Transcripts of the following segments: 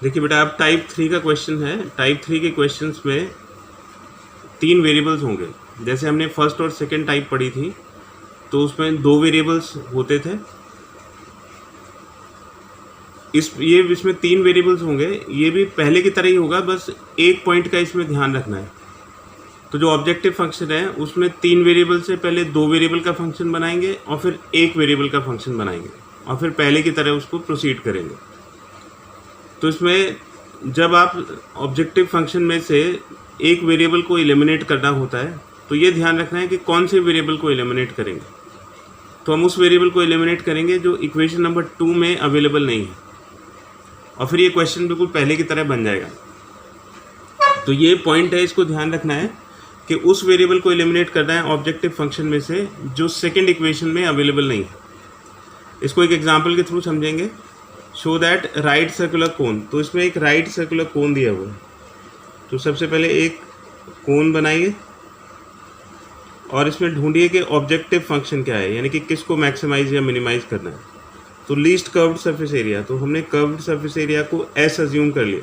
देखिए बेटा, अब टाइप 3 का क्वेश्चन है। टाइप 3 के क्वेश्चंस में 3 वेरिएबल्स होंगे। जैसे हमने फर्स्ट और सेकंड टाइप पढ़ी थी तो उसमें 2 वेरिएबल्स होते थे। इसमें 3 वेरिएबल्स होंगे। ये भी पहले की तरह ही होगा, बस एक पॉइंट का इसमें ध्यान रखना है। तो जो ऑब्जेक्टिव फंक्शन है उसमें 3 वेरिएबल से पहले 2 वेरिएबल का फंक्शन बनाएंगे और फिर 1 वेरिएबल का फंक्शन बनाएंगे और फिर पहले की तरह उसको प्रोसीड करेंगे। तो इसमें जब आप ऑब्जेक्टिव फंक्शन में से एक वेरिएबल को एलिमिनेट करना होता है तो ये ध्यान रखना है कि कौन से वेरिएबल को एलिमिनेट करेंगे। तो हम उस वेरिएबल को एलिमिनेट करेंगे जो इक्वेशन नंबर 2 में अवेलेबल नहीं है, और फिर ये क्वेश्चन बिल्कुल पहले की तरह बन जाएगा। तो ये पॉइंट है, इसको ध्यान रखना है कि उस वेरिएबल को एलिमिनेट करना है ऑब्जेक्टिव फंक्शन में से जो सेकेंड इक्वेशन में अवेलेबल नहीं है। इसको एक एग्जाम्पल के थ्रू समझेंगे। Show that right circular cone. तो इसमें एक राइट सर्कुलर कोन दिया हुआ है। तो सबसे पहले एक कोन बनाइए और इसमें ढूंढिए कि ऑब्जेक्टिव फंक्शन क्या है, यानी कि किसको मैक्सिमाइज या मिनिमाइज करना है। तो लीस्ट कर्व्ड सरफेस एरिया, तो हमने कर्व्ड सरफेस एरिया को एस अज्यूम कर लिया।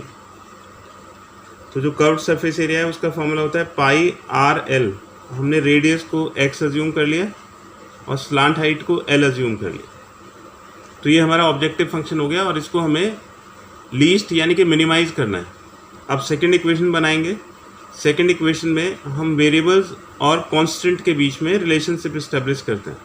तो जो कर्व्ड सरफेस एरिया है उसका फॉर्मूला होता है पाई आर एल। हमने रेडियस को एक्स अज्यूम कर लिया और स्लांट हाइट को एल अज्यूम कर लिया। तो ये हमारा ऑब्जेक्टिव फंक्शन हो गया और इसको हमें लीस्ट यानी कि मिनिमाइज करना है। अब सेकंड इक्वेशन बनाएंगे। सेकंड इक्वेशन में हम वेरिएबल्स और कांस्टेंट के बीच में रिलेशनशिप इस्टेब्लिश करते हैं।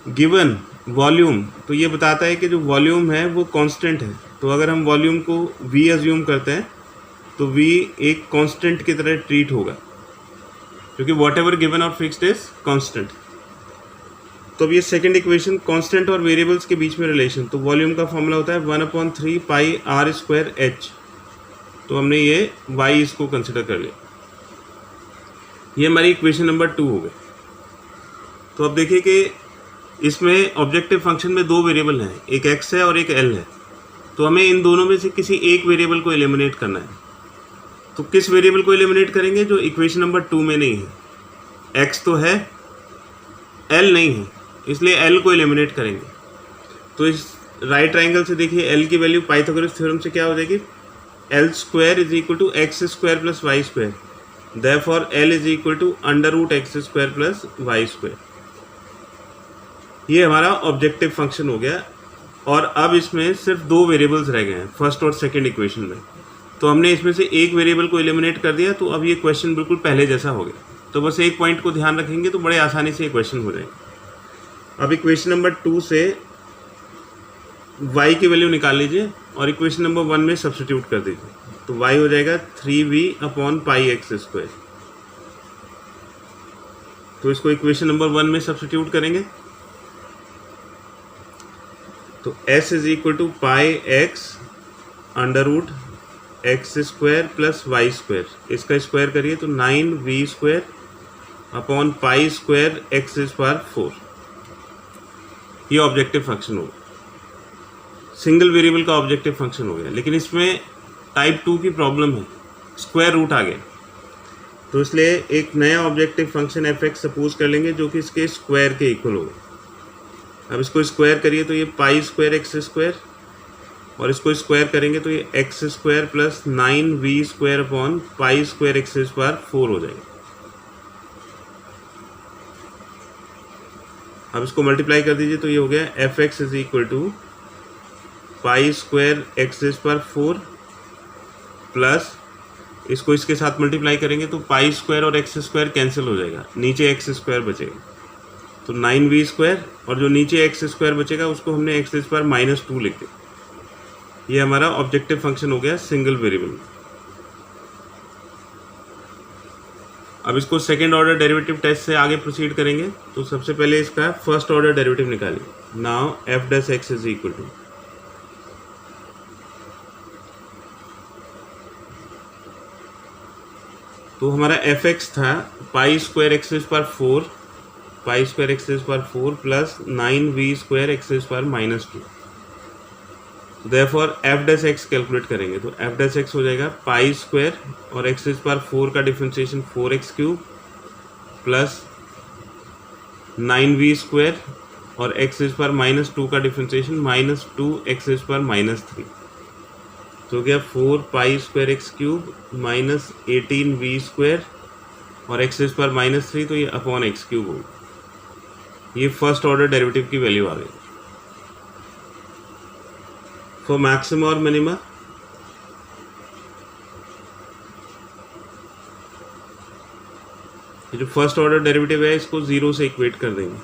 गिवन वॉल्यूम, तो ये बताता है कि जो वॉल्यूम है वो कांस्टेंट है। तो अगर हम वॉल्यूम को v अज्यूम करते हैं तो v एक कांस्टेंट की तरह ट्रीट होगा, क्योंकि वॉट एवर गिवन और फिक्स्ड इज कांस्टेंट। तो अब ये सेकंड इक्वेशन कांस्टेंट और वेरिएबल्स के बीच में रिलेशन, तो वॉल्यूम का फॉर्मूला होता है 1/3 पाई आर स्क्वायर एच। तो हमने ये y इसको कंसिडर कर लिया। ये हमारी इक्वेशन नंबर 2 हो गई। तो अब देखिए कि इसमें ऑब्जेक्टिव फंक्शन में 2 वेरिएबल हैं, एक x है और एक l है। तो हमें इन दोनों में से किसी एक वेरिएबल को एलिमिनेट करना है। तो किस वेरिएबल को एलिमिनेट करेंगे जो इक्वेशन नंबर 2 में नहीं है। x तो है, l नहीं है, इसलिए l को एलिमिनेट करेंगे। तो इस राइट ट्राइंगल से देखिए l की वैल्यू पाइथागोरस थ्योरम से क्या हो जाएगी, l square is equal to X square plus Y square. Therefore l is equal to under root X square plus Y square. ये हमारा ऑब्जेक्टिव फंक्शन हो गया। और अब इसमें सिर्फ 2 वेरिएबल्स रह गए हैं फर्स्ट और सेकंड इक्वेशन में। तो हमने इसमें से एक वेरिएबल को एलिमिनेट कर दिया, तो अब ये क्वेश्चन बिल्कुल पहले जैसा हो गया। तो बस एक पॉइंट को ध्यान रखेंगे तो बड़े आसानी से ये क्वेश्चन हो जाएगा। अब इक्वेशन नंबर 2 से y की वैल्यू निकाल लीजिए और इक्वेशन नंबर 1 में सब्स्टिट्यूट कर दीजिए। तो y हो जाएगा 3v/πx²। तो इसको इक्वेशन नंबर 1 में सब्स्टिट्यूट करेंगे तो s is equal to pi X under root X square plus Y square. इसका स्क्वायर करिए तो 9v²/π² x²। ये ऑब्जेक्टिव फंक्शन होगा, सिंगल वेरिएबल का ऑब्जेक्टिव फंक्शन हो गया। लेकिन इसमें टाइप 2 की प्रॉब्लम है, स्क्वायर रूट आ गया। तो इसलिए एक नया ऑब्जेक्टिव फंक्शन f(x) सपोज कर लेंगे जो कि इसके स्क्वायर के इक्वल होगा। अब इसको स्क्वायर करिए तो ये π² x² और इसको स्क्वायर करेंगे तो ये x² प्लस 9v²/π² x² हो जाएगा। अब इसको मल्टीप्लाई कर दीजिए तो ये हो गया f(x) is equal to π² x² plus इसको इसके साथ मल्टीप्लाई करेंगे तो π² और x² कैंसिल हो जाएगा, नीचे x² बचेगा। तो 9v² और जो नीचे x² बचेगा उसको हमने x² - 2 लिख दिया। ये हमारा ऑब्जेक्टिव फंक्शन हो गया सिंगल वेरिएबल। अब इसको सेकेंड ऑर्डर डेरिवेटिव टेस्ट से आगे प्रोसीड करेंगे। तो सबसे पहले इसका फर्स्ट ऑर्डर डेरिवेटिव निकालिए। Now f(x) is equal to, तो हमारा f(x) था π² x² plus 9v² x² - 2। Therefore f(x) calculate करेंगे तो f(x) हो जाएगा π² और x² का डिफरेंशिएशन 4x³ प्लस 9v² और x² - 2 का डिफरेंशिएशन -2x² - 3। तो हो गया 4π² एक्स क्यूब माइनस 18v² और एक्स स्क्वायर -3, तो ये अपॉन एक्स क्यूब होगा। ये फर्स्ट ऑर्डर डेरिवेटिव की वैल्यू आ गई। फॉर मैक्सिमा और मिनिमा ये जो फर्स्ट ऑर्डर डेरिवेटिव है इसको 0 से इक्वेट कर देंगे।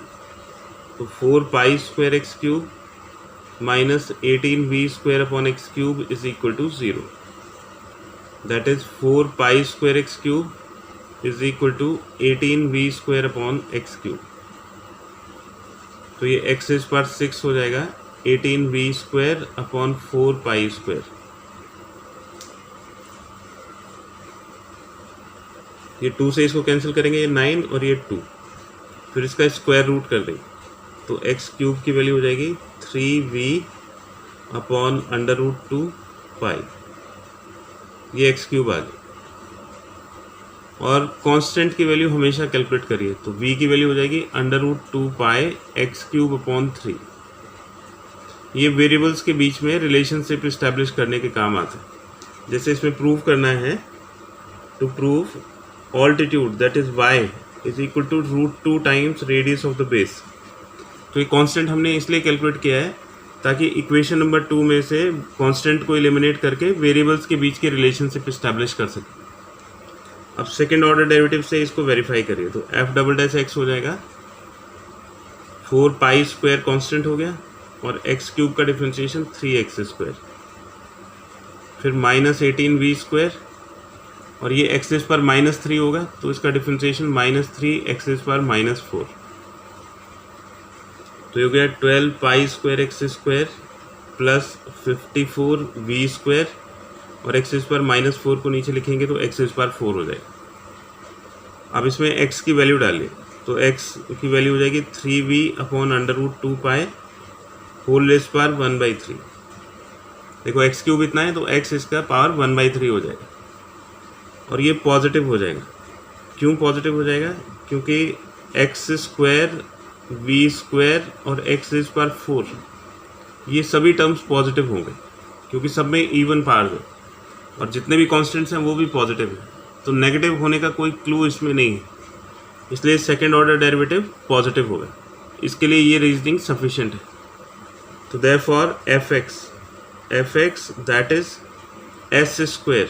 तो 4π² x cube minus 18v² upon x cube is equal to 0। That is 4π² x cube is equal to 18v² upon x cube. तो ये एक्स स्क्वायर 6 हो जाएगा 18v² अपॉन 4π²। ये 2 से इसको कैंसिल करेंगे, ये 9 और ये 2, फिर इसका स्क्वायर रूट कर देंगे। तो एक्स क्यूब की वैल्यू हो जाएगी 3v अपॉन √2π। ये एक्स क्यूब आ गया। और कांस्टेंट की वैल्यू हमेशा कैलकुलेट करिए। तो v की वैल्यू हो जाएगी √2π एक्स क्यूब अपॉन 3। ये वेरिएबल्स के बीच में रिलेशनशिप इस्टेब्लिश करने के काम आते हैं। जैसे इसमें प्रूव करना है, to prove altitude that is y is equal to √2 times radius of the base. तो ये कांस्टेंट हमने इसलिए कैलकुलेट किया है ताकि इक्वेशन नंबर 2 में से कांस्टेंट को एलिमिनेट करके वेरिएबल्स के बीच के रिलेशनशिप इस्टेब्लिश कर सकें। अब सेकेंड ऑर्डर डेरिवेटिव से इसको वेरीफाई करिए। तो f'(x) हो जाएगा 4π² कांस्टेंट हो गया और एक्स क्यूब का डिफ्रेंशिएशन 3x², फिर माइनस 18v² और ये एक्स पर -3 होगा तो इसका डिफ्रेंशिएशन -3x² -4। तो ये हो गया 12π² x² प्लस 54v² और x² -4 को नीचे लिखेंगे तो x² 4 हो जाएगा। अब इसमें x की वैल्यू डालिए। तो x की वैल्यू हो जाएगी 3v upon √2π whole rays power 1/3। देखो एक्स क्यूब इतना है तो x इसका पावर 1/3 हो जाएगा और ये पॉजिटिव हो जाएगा। क्यों पॉजिटिव हो जाएगा? क्योंकि x² v² और x² 4 ये सभी टर्म्स पॉजिटिव होंगे क्योंकि सब में इवन पावर्स है और जितने भी कॉन्स्टेंट्स हैं वो भी पॉजिटिव हैं। तो नेगेटिव होने का कोई क्लू इसमें नहीं है, इसलिए सेकेंड ऑर्डर डेरिवेटिव पॉजिटिव होगा। इसके लिए ये रीजनिंग सफिशिएंट है। तो therefore fx that is s²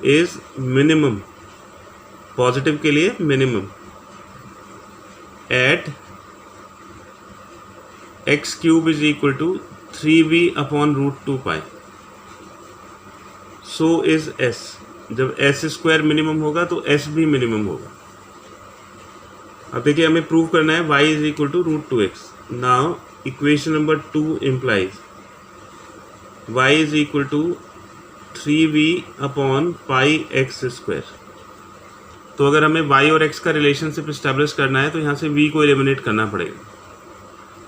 is minimum, positive के लिए minimum at x cube is equal to 3v upon √2π। So is s। जब s² मिनिमम होगा तो s भी मिनिमम होगा। अब देखिए हमें प्रूव करना है y is equal to √2x। Now equation number 2 implies y is equal to 3v upon πx²। तो अगर हमें y और x का रिलेशनशिप इस्टेब्लिश करना है तो यहाँ से v को एलिमिनेट करना पड़ेगा।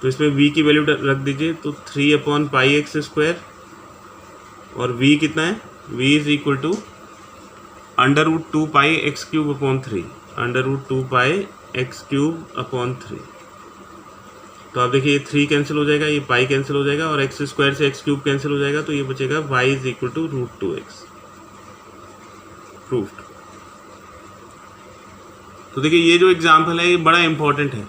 तो इसमें v की वैल्यू रख दीजिए। तो 3 अपॉन πx² और v कितना है? v is equal to √2π x³ upon 3, √2π x³ upon 3। तो आप देखिए ये 3 कैंसिल हो जाएगा, ये पाई कैंसिल हो जाएगा और x² से x³ कैंसिल हो जाएगा, तो ये बचेगा y is equal to √2x। Proved. तो देखिए ये जो एग्जाम्पल है ये बड़ा इंपॉर्टेंट है।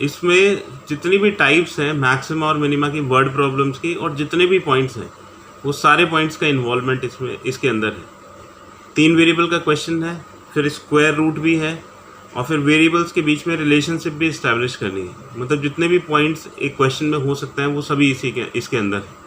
इसमें जितनी भी टाइप्स हैं मैक्सिमा और मिनिमा की, वर्ड प्रॉब्लम्स की, और जितने भी पॉइंट्स हैं वो सारे पॉइंट्स का इन्वॉल्वमेंट इसके अंदर है। 3 वेरिएबल का क्वेश्चन है, फिर स्क्वायर रूट भी है और फिर वेरिएबल्स के बीच में रिलेशनशिप भी इस्टेब्लिश करनी है। मतलब जितने भी पॉइंट्स एक क्वेश्चन में हो सकते हैं वो सभी इसके अंदर है।